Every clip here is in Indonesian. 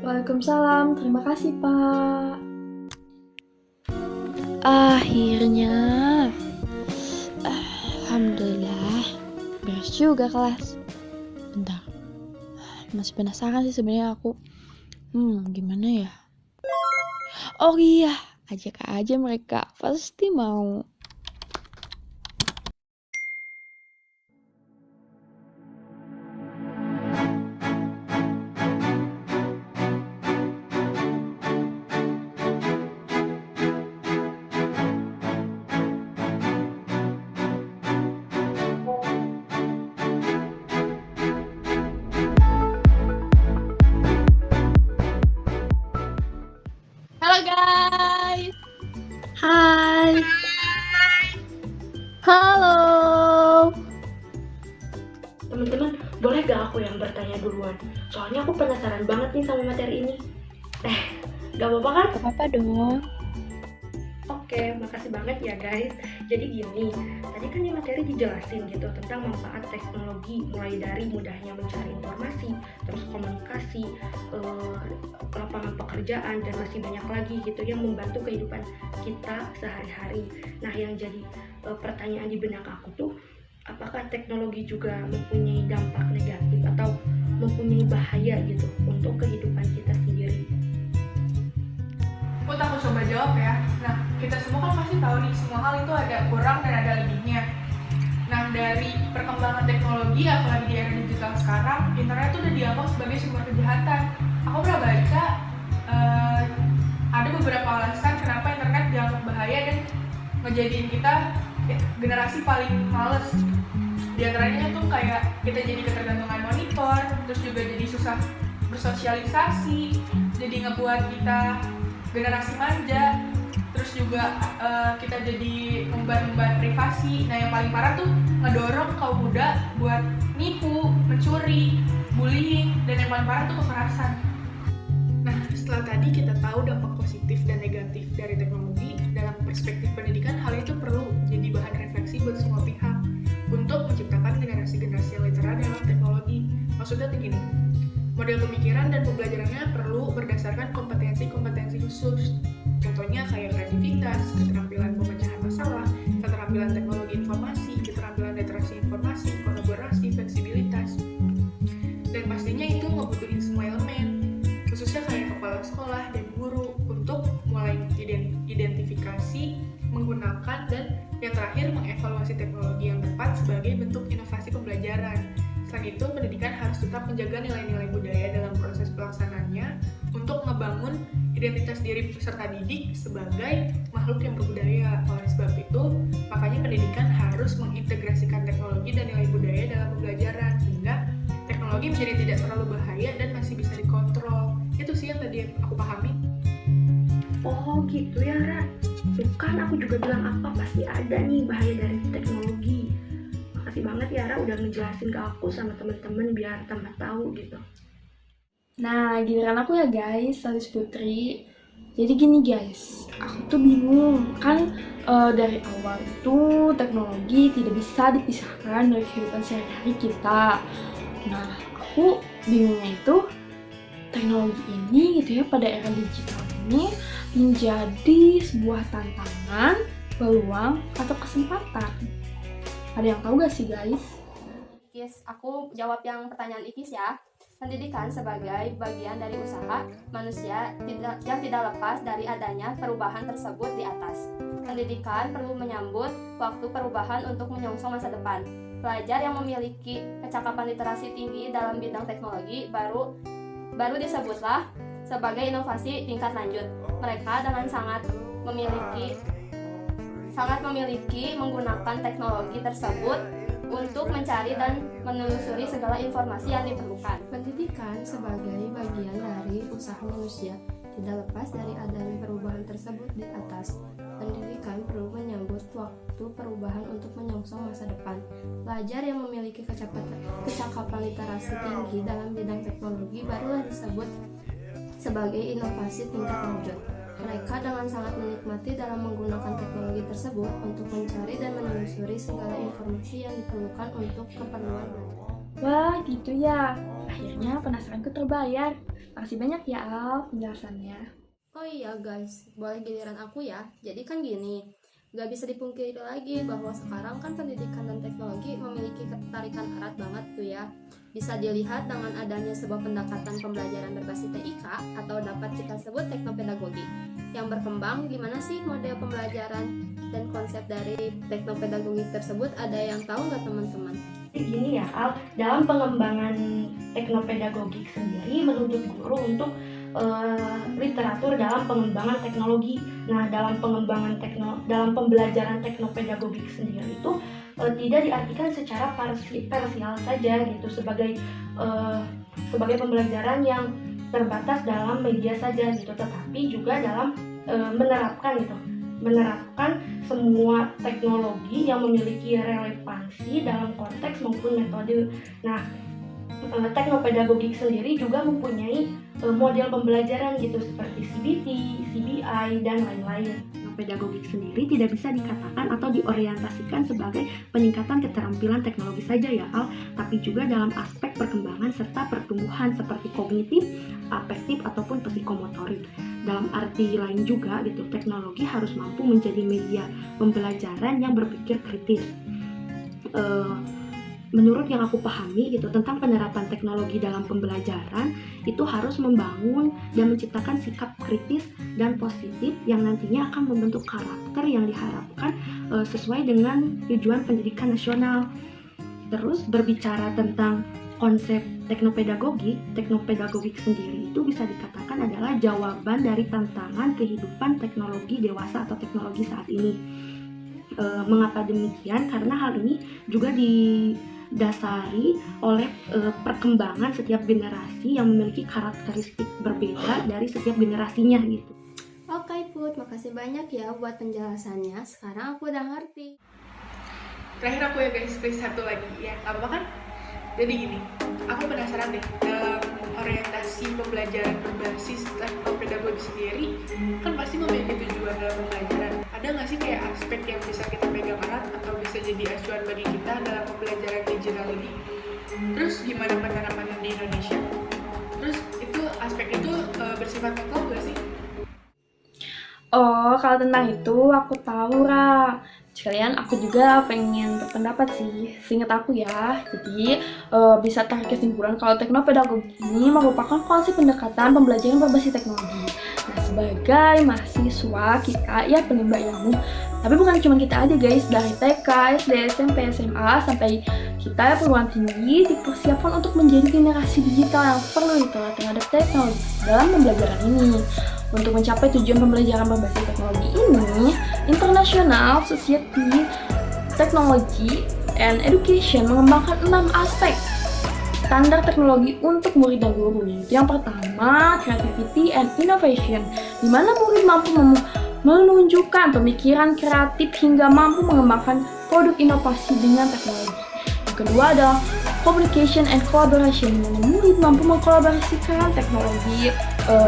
Waalaikumsalam, terima kasih Pak. Akhirnya, alhamdulillah, beres juga kelas. Bentar, masih penasaran sih sebenarnya aku. Gimana ya? Oh iya, ajak aja mereka, pasti mau. Halo guys. Hai, Halo. Teman-teman, boleh gak aku yang bertanya duluan? Soalnya aku penasaran banget nih sama materi ini. Gak apa-apa kan? gak apa-apa dong. Oke, makasih banget ya guys. Jadi gini, tadi kan di materi dijelasin gitu tentang manfaat teknologi, mulai dari mudahnya mencari informasi, terus komunikasi, lapangan pekerjaan, dan masih banyak lagi gitu yang membantu kehidupan kita sehari-hari. Nah, yang jadi pertanyaan di benak aku tuh, apakah teknologi juga mempunyai dampak negatif atau mempunyai bahaya gitu untuk kehidupan kita sendiri? Aku coba jawab ya. Nah, kita semua kan pasti tahu nih, semua hal itu ada kurang dan ada lebihnya. Nah, dari perkembangan teknologi, apalagi di era digital sekarang, internet itu udah dianggap sebagai sumber kejahatan. Aku pernah baca ada beberapa alasan kenapa internet dianggap bahaya dan ngejadiin kita generasi paling males. Di antaranya tuh kayak kita jadi ketergantungan monitor, terus juga jadi susah bersosialisasi, jadi ngebuat kita generasi manja, terus juga kita jadi memban privasi. Nah, yang paling parah tuh ngedorong kaum muda buat nipu, mencuri, bullying, dan yang paling parah tuh kekerasan. Nah, setelah tadi kita tahu dampak positif dan negatif dari teknologi, dalam perspektif pendidikan hal itu perlu jadi bahan refleksi buat semua pihak untuk menciptakan generasi-generasi yang literat dalam teknologi. Maksudnya tuh gini, model pemikiran dan pembelajarannya perlu berdasarkan kompetensi-kompetensi khusus. Contohnya kayak kreativitas, keterampilan pemecahan masalah, keterampilan teknologi informasi, keterampilan literasi informasi, kolaborasi, fleksibilitas. Dan pastinya itu ngebutuhin semua elemen, khususnya kayak kepala sekolah dan guru untuk mulai identifikasi, menggunakan, dan yang terakhir mengevaluasi teknologi yang tepat sebagai bentuk inovasi pembelajaran. Selain itu, pendidikan harus tetap menjaga nilai-nilai budaya dalam proses pelaksanaannya untuk ngebangun identitas diri peserta didik sebagai makhluk yang berbudaya. Oleh sebab itu, makanya pendidikan harus mengintegrasikan teknologi dan nilai budaya dalam pembelajaran sehingga teknologi menjadi tidak terlalu bahaya dan masih bisa dikontrol. Itu sih yang tadi aku pahami. Oh gitu ya Ra. Bukan, aku juga bilang apa, pasti ada nih bahaya dari teknologi. Makasih banget ya Ra udah ngejelasin ke aku sama temen-temen biar tambah tahu gitu. Nah, giliran aku ya guys, Salis Putri. Jadi gini guys, aku tuh bingung kan dari awal itu teknologi tidak bisa dipisahkan dari kehidupan sehari-hari kita. Nah, aku bingungnya itu teknologi ini gitu ya pada era digital ini menjadi sebuah tantangan, peluang, atau kesempatan. Ada yang tahu gak sih guys? Ikis, aku jawab yang pertanyaan Ikis ya. Pendidikan sebagai bagian dari usaha manusia yang tidak lepas dari adanya perubahan tersebut di atas. Pendidikan perlu menyambut waktu perubahan untuk menyongsong masa depan. Pelajar yang memiliki kecakapan literasi tinggi dalam bidang teknologi baru disebutlah sebagai inovasi tingkat lanjut. Mereka dengan sangat memiliki menggunakan teknologi tersebut untuk mencari dan menelusuri segala informasi yang diperlukan. Pendidikan sebagai bagian dari usaha manusia tidak lepas dari adanya perubahan tersebut di atas. Pendidikan perlu menyambut waktu perubahan untuk menyongsong masa depan. Pelajar yang memiliki kecakapan literasi tinggi dalam bidang teknologi barulah disebut sebagai inovasi tingkat lanjut. Mereka dengan sangat menikmati dalam menggunakan teknologi tersebut untuk mencari dan menelusuri segala informasi yang diperlukan untuk keperluan belajar. Wah gitu ya. akhirnya penasaranku terbayar. Makasih banyak ya Al penjelasannya. Oh iya guys, boleh giliran aku ya. Jadi kan gini, gak bisa dipungkiri lagi bahwa sekarang kan pendidikan dan teknologi memiliki ketertarikan erat banget tuh ya. Bisa dilihat dengan adanya sebuah pendekatan pembelajaran berbasis TIK atau dapat kita sebut teknopedagogi yang berkembang. Gimana sih model pembelajaran dan konsep dari teknopedagogi tersebut, ada yang tahu nggak teman-teman? Gini ya Al, dalam pengembangan teknopedagogik sendiri menuntut guru untuk literatur dalam pengembangan teknologi. Nah, dalam pembelajaran teknopedagogik sendiri itu tidak diartikan secara parsial saja gitu, sebagai pembelajaran yang terbatas dalam media saja gitu, tetapi juga dalam menerapkan semua teknologi yang memiliki relevansi dalam konteks maupun metode. Nah, teknopedagogik sendiri juga mempunyai model pembelajaran gitu seperti CBT, CBI, dan lain-lain. Pedagogik sendiri tidak bisa dikatakan atau diorientasikan sebagai peningkatan keterampilan teknologi saja ya Al, tapi juga dalam aspek perkembangan serta pertumbuhan seperti kognitif, afektif, ataupun psikomotorik. Dalam arti lain juga gitu, teknologi harus mampu menjadi media pembelajaran yang berpikir kritis. Menurut yang aku pahami gitu tentang penerapan teknologi dalam pembelajaran, itu harus membangun dan menciptakan sikap kritis dan positif yang nantinya akan membentuk karakter yang diharapkan sesuai dengan tujuan pendidikan nasional. Terus berbicara tentang konsep teknopedagogik sendiri itu bisa dikatakan adalah jawaban dari tantangan kehidupan teknologi dewasa atau teknologi saat ini. Mengapa demikian? Karena hal ini juga didasari oleh perkembangan setiap generasi yang memiliki karakteristik berbeda dari setiap generasinya gitu. Oke Put, makasih banyak ya buat penjelasannya. Sekarang aku udah ngerti. Terakhir aku ya guys, please satu lagi ya, gak apa-apa kan? Jadi gini, aku penasaran deh, dalam orientasi pembelajaran berbasis teknopedagogi sendiri kan pasti memiliki tujuan dalam pembelajaran. Ada nggak sih kayak aspek yang bisa kita pegang erat atau bisa jadi acuan bagi kita dalam pembelajaran digital ini? Terus gimana penerapannya di Indonesia? Terus itu aspek itu bersifat lokal nggak sih? Oh, kalau tentang itu aku tahu Ra. Sekalian aku juga pengen berpendapat sih, seingat aku ya. Jadi bisa tarik kesimpulan kalau teknopedagogi ini merupakan konsep pendekatan pembelajaran berbasis teknologi. Nah, sebagai mahasiswa kita ya penimba ilmu, tapi bukan cuma kita aja guys, dari TK, SD, SMP, SMA sampai kita perguruan tinggi dipersiapkan untuk menjadi generasi digital yang perlu ditelah terhadap teknologi dalam pembelajaran ini. Untuk mencapai tujuan pembelajaran berbasis teknologi ini, International Society Technology and Education mengembangkan 6 aspek standar teknologi untuk murid dan guru. Yang pertama, creativity and innovation, di mana murid mampu menunjukkan pemikiran kreatif hingga mampu mengembangkan produk inovasi dengan teknologi. Yang kedua adalah communication and collaboration, di mana murid mampu mengkolaborasikan teknologi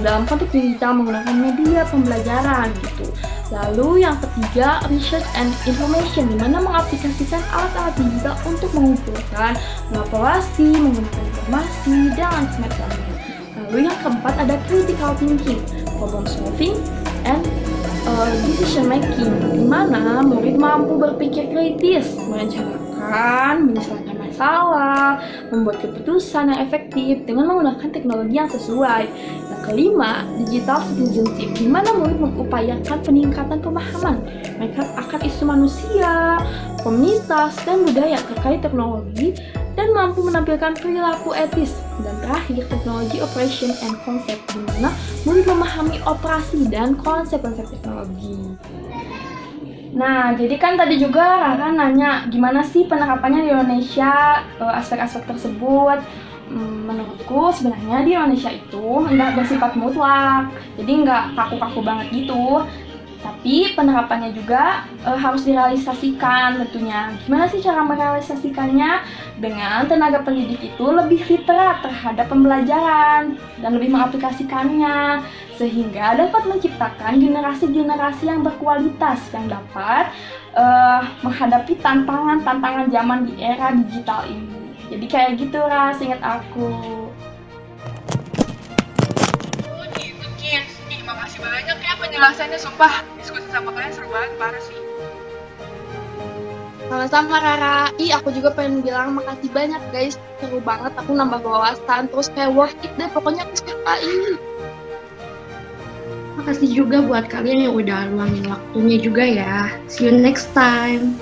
dalam konteks digital menggunakan media pembelajaran gitu. Lalu yang ketiga, research and information, di mana mengaplikasikan alat-alat digital untuk mengumpulkan, mengelaborasi, menggunakan informasi, dan semacamnya. Lalu yang keempat ada critical thinking, problem solving, and decision making, di mana murid mampu berpikir kritis, merencanakan, menyelesaikan masalah, membuat keputusan yang efektif dengan menggunakan teknologi yang sesuai. Yang kelima, digital citizenship, di mana murid mengupayakan peningkatan pemahaman mereka akan isu manusia, komunitas, dan budaya terkait teknologi dan mampu menampilkan perilaku etis. Dan terakhir, teknologi operation and concept, di mana murid memahami operasi dan konsep-konsep teknologi. Nah, jadi kan tadi juga Rara nanya gimana sih penerapannya di Indonesia, aspek-aspek tersebut. Menurutku sebenarnya di Indonesia itu nggak bersifat mutlak, jadi nggak kaku-kaku banget gitu. Tapi penerapannya juga harus direalisasikan tentunya. Gimana sih cara merealisasikannya? Dengan tenaga pendidik itu lebih literat terhadap pembelajaran dan lebih mengaplikasikannya, sehingga dapat menciptakan generasi-generasi yang berkualitas yang dapat menghadapi tantangan-tantangan zaman di era digital ini. Jadi kayak gitu Ras, ingat aku. makasih banyak ya penjelasannya, sumpah diskusi sama kalian seru banget, parah sih. Sama-sama Rara. Aku juga pengen bilang makasih banyak guys. Seru banget, aku nambah wawasan. Terus kayak worth it deh, pokoknya aku sukain. Makasih juga buat kalian yang udah luangin waktunya juga ya. See you next time.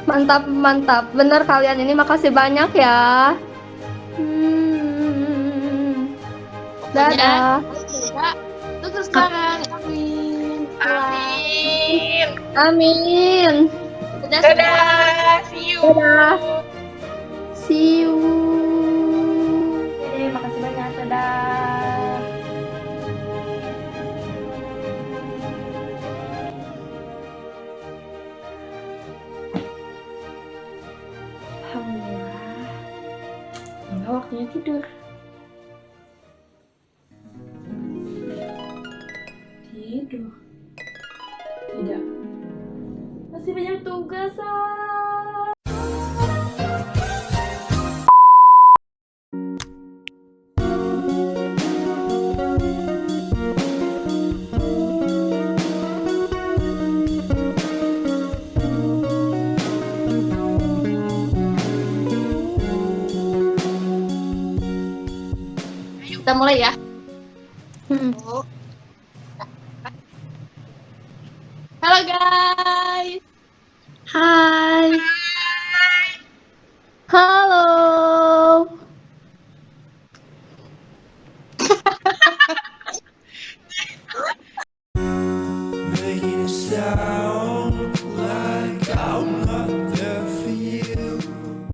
Mantap, mantap. Bener kalian ini, makasih banyak ya. Dadah. Terus sekarang, amin. Amin. Amin. Dadah, see you. Dadah. See you. Oke, makasih banyak. Dadah. Alhamdulillah. Enggak, waktunya tidur. Tidur. Tidak. Masih banyak tugas, Kita mulai ya. Halo guys. Hai. Halo. Making a sound.